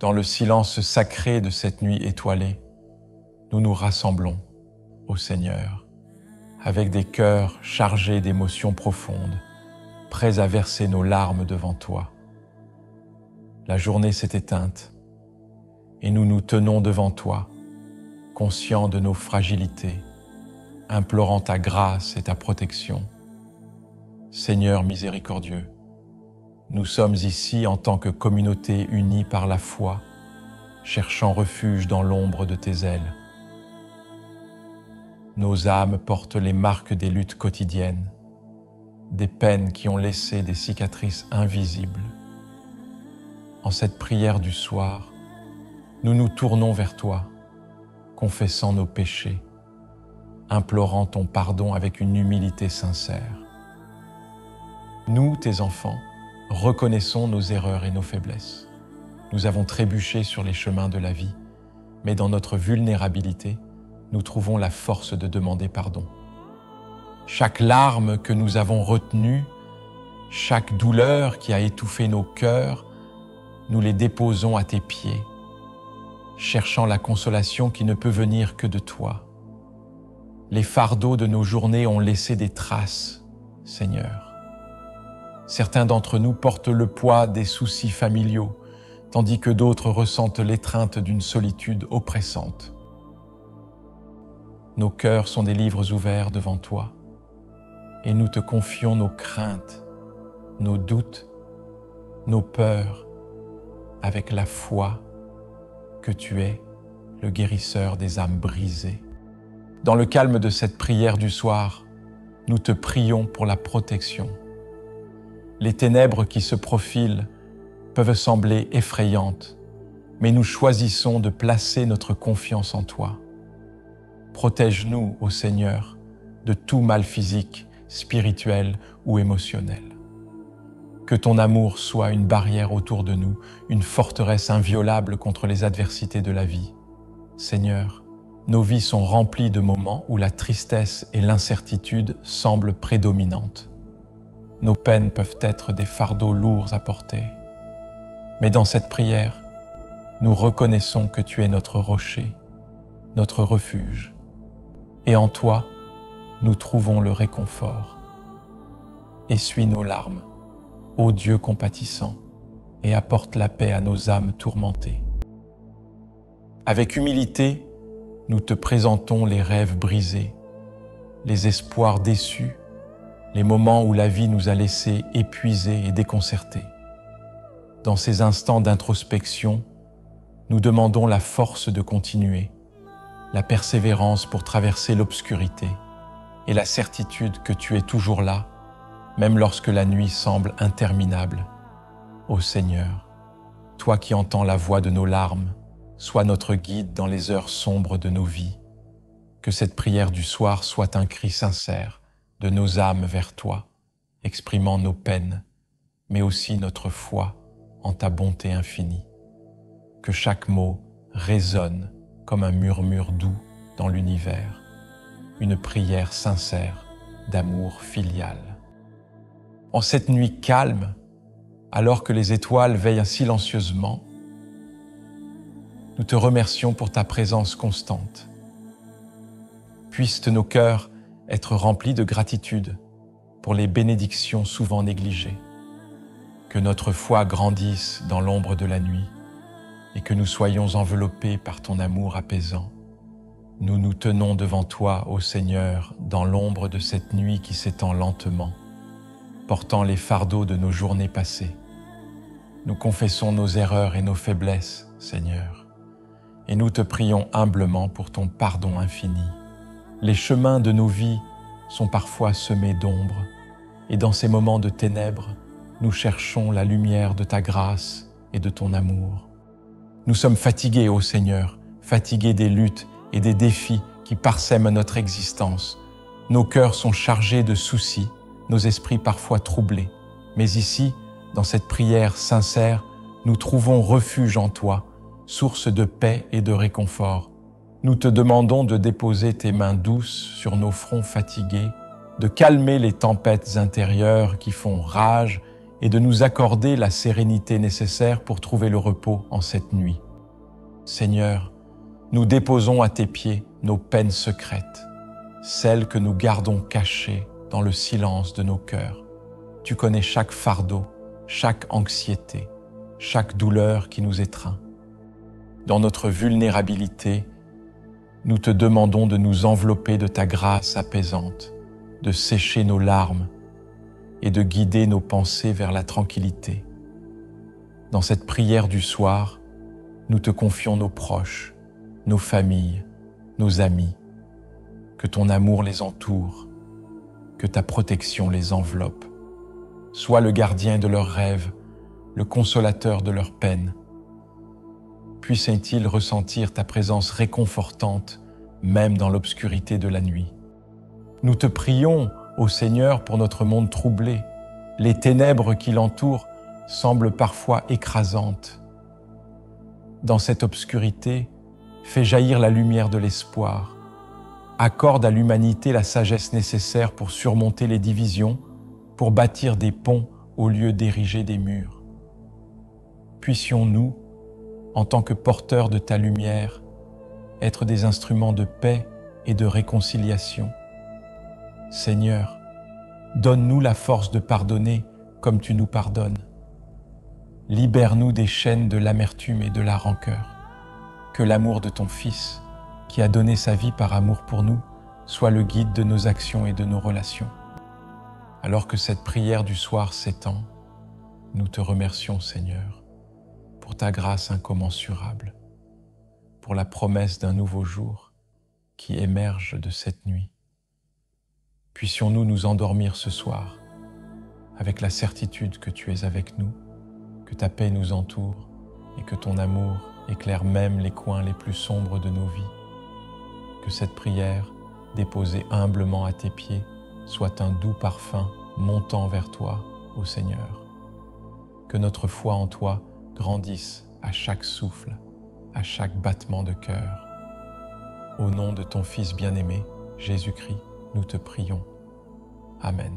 Dans le silence sacré de cette nuit étoilée, nous nous rassemblons au Seigneur, avec des cœurs chargés d'émotions profondes, prêts à verser nos larmes devant toi. La journée s'est éteinte et nous nous tenons devant toi, conscients de nos fragilités, implorant ta grâce et ta protection. Seigneur miséricordieux, nous sommes ici en tant que communauté unie par la foi, cherchant refuge dans l'ombre de tes ailes. Nos âmes portent les marques des luttes quotidiennes, des peines qui ont laissé des cicatrices invisibles. En cette prière du soir, nous nous tournons vers toi, confessant nos péchés, implorant ton pardon avec une humilité sincère. Nous, tes enfants, reconnaissons nos erreurs et nos faiblesses. Nous avons trébuché sur les chemins de la vie, mais dans notre vulnérabilité, nous trouvons la force de demander pardon. Chaque larme que nous avons retenue, chaque douleur qui a étouffé nos cœurs, nous les déposons à tes pieds, cherchant la consolation qui ne peut venir que de toi. Les fardeaux de nos journées ont laissé des traces, Seigneur. Certains d'entre nous portent le poids des soucis familiaux, tandis que d'autres ressentent l'étreinte d'une solitude oppressante. Nos cœurs sont des livres ouverts devant toi, et nous te confions nos craintes, nos doutes, nos peurs, avec la foi que tu es le guérisseur des âmes brisées. Dans le calme de cette prière du soir, nous te prions pour la protection. Les ténèbres qui se profilent peuvent sembler effrayantes, mais nous choisissons de placer notre confiance en toi. Protège-nous, ô Seigneur, de tout mal physique, spirituel ou émotionnel. Que ton amour soit une barrière autour de nous, une forteresse inviolable contre les adversités de la vie. Seigneur, nos vies sont remplies de moments où la tristesse et l'incertitude semblent prédominantes. Nos peines peuvent être des fardeaux lourds à porter. Mais dans cette prière, nous reconnaissons que tu es notre rocher, notre refuge. Et en toi, nous trouvons le réconfort. Essuie nos larmes, ô Dieu compatissant, et apporte la paix à nos âmes tourmentées. Avec humilité, nous te présentons les rêves brisés, les espoirs déçus, les moments où la vie nous a laissés épuisés et déconcertés. Dans ces instants d'introspection, nous demandons la force de continuer, la persévérance pour traverser l'obscurité et la certitude que tu es toujours là, même lorsque la nuit semble interminable. Ô Seigneur, toi qui entends la voix de nos larmes, sois notre guide dans les heures sombres de nos vies. Que cette prière du soir soit un cri sincère de nos âmes vers toi, exprimant nos peines, mais aussi notre foi en ta bonté infinie. Que chaque mot résonne comme un murmure doux dans l'univers, une prière sincère d'amour filial. En cette nuit calme, alors que les étoiles veillent silencieusement, nous te remercions pour ta présence constante. Puissent nos cœurs être remplis de gratitude pour les bénédictions souvent négligées. Que notre foi grandisse dans l'ombre de la nuit et que nous soyons enveloppés par ton amour apaisant. Nous nous tenons devant toi, ô Seigneur, dans l'ombre de cette nuit qui s'étend lentement, portant les fardeaux de nos journées passées. Nous confessons nos erreurs et nos faiblesses, Seigneur, et nous te prions humblement pour ton pardon infini. Les chemins de nos vies sont parfois semés d'ombre, et dans ces moments de ténèbres, nous cherchons la lumière de ta grâce et de ton amour. Nous sommes fatigués, ô Seigneur, fatigués des luttes et des défis qui parsèment notre existence. Nos cœurs sont chargés de soucis, nos esprits parfois troublés. Mais ici, dans cette prière sincère, nous trouvons refuge en toi, source de paix et de réconfort. Nous te demandons de déposer tes mains douces sur nos fronts fatigués, de calmer les tempêtes intérieures qui font rage et de nous accorder la sérénité nécessaire pour trouver le repos en cette nuit. Seigneur, nous déposons à tes pieds nos peines secrètes, celles que nous gardons cachées dans le silence de nos cœurs. Tu connais chaque fardeau, chaque anxiété, chaque douleur qui nous étreint. Dans notre vulnérabilité, nous te demandons de nous envelopper de ta grâce apaisante, de sécher nos larmes et de guider nos pensées vers la tranquillité. Dans cette prière du soir, nous te confions nos proches, nos familles, nos amis. Que ton amour les entoure, que ta protection les enveloppe. Sois le gardien de leurs rêves, le consolateur de leurs peines. Puissent-ils ressentir ta présence réconfortante, même dans l'obscurité de la nuit. Nous te prions, ô Seigneur, pour notre monde troublé. Les ténèbres qui l'entourent semblent parfois écrasantes. Dans cette obscurité, fais jaillir la lumière de l'espoir. Accorde à l'humanité la sagesse nécessaire pour surmonter les divisions, pour bâtir des ponts au lieu d'ériger des murs. Puissions-nous, en tant que porteurs de ta lumière, être des instruments de paix et de réconciliation. Seigneur, donne-nous la force de pardonner comme tu nous pardonnes. Libère-nous des chaînes de l'amertume et de la rancœur. Que l'amour de ton Fils, qui a donné sa vie par amour pour nous, soit le guide de nos actions et de nos relations. Alors que cette prière du soir s'étend, nous te remercions, Seigneur, pour ta grâce incommensurable, pour la promesse d'un nouveau jour qui émerge de cette nuit. Puissions-nous nous endormir ce soir avec la certitude que tu es avec nous, que ta paix nous entoure et que ton amour éclaire même les coins les plus sombres de nos vies. Que cette prière, déposée humblement à tes pieds, soit un doux parfum montant vers toi, ô Seigneur. Que notre foi en toi grandisse à chaque souffle, à chaque battement de cœur. Au nom de ton Fils bien-aimé, Jésus-Christ, nous te prions. Amen.